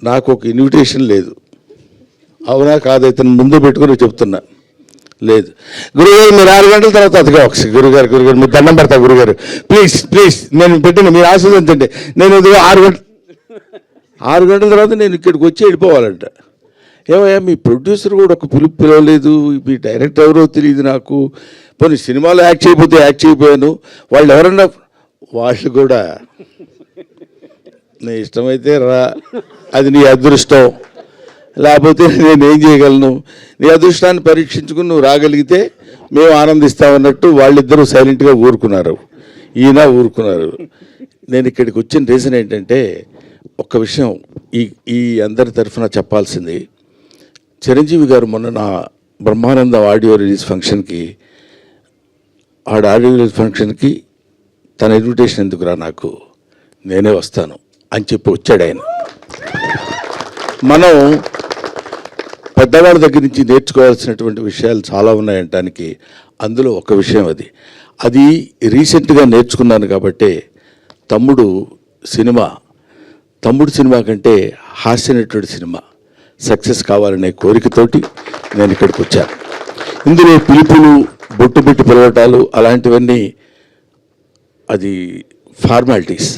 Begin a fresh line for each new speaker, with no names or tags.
నాకు ఒక ఇన్విటేషన్ లేదు. అవునా కాదైతే ముందు పెట్టుకుని చెప్తున్నా. లేదు గురుగారు, మీరు 6 గంటల తర్వాత అదిగా ఒకసారి గురుగారు మీరు దండం పెడతా గురుగారు, ప్లీజ్ ప్లీజ్ నేను పెట్టిన మీరు ఆశీర్వదించండి. నేను ఇదిగో 6 గంటల తర్వాత నేను ఇక్కడికి వచ్చి వెళ్ళిపోవాలంట. ఏమయ్యా మీ ప్రొడ్యూసర్ కూడా ఒక పిలుపు పిలవలేదు, మీ డైరెక్టర్ ఎవరో తెలియదు నాకు. పోనీ సినిమాలో యాక్ట్ చేయకపోతే యాక్ట్ చేయకపోయాను, వాళ్ళు ఎవరన్నా వాళ్ళు కూడా నీ ఇష్టమైతే రా, అది నీ అదృష్టం, లేకపోతే నేనేం చేయగలను, నీ అదృష్టాన్ని పరీక్షించుకుని నువ్వు రాగలిగితే మేము ఆనందిస్తామన్నట్టు వాళ్ళిద్దరూ సైలెంట్గా ఊరుకున్నారు. ఈయన ఊరుకున్నారు. నేను ఇక్కడికి వచ్చిన రీజన్ ఏంటంటే ఒక్క విషయం ఈ అందరి తరఫున చెప్పాల్సింది. చిరంజీవి గారు మొన్న నా బ్రహ్మానందం ఆడియో రిలీజ్ ఫంక్షన్కి తన ఇన్విటేషన్ ఎందుకురా నాకు, నేనే వస్తాను అని చెప్పి వచ్చాడు ఆయన. మనం పెద్దవాళ్ళ దగ్గర నుంచి నేర్చుకోవాల్సినటువంటి విషయాలు చాలా ఉన్నాయంటానికి అందులో ఒక విషయం అది రీసెంట్గా నేర్చుకున్నాను. కాబట్టి తమ్ముడు సినిమా కంటే హాస్యనటుడి సినిమా సక్సెస్ కావాలనే కోరికతోటి నేను ఇక్కడికి వచ్చాను. ఇందులో పిలుపులు, బొట్టు పెట్టి పిలవటాలు అలాంటివన్నీ అది ఫార్మాలిటీస్.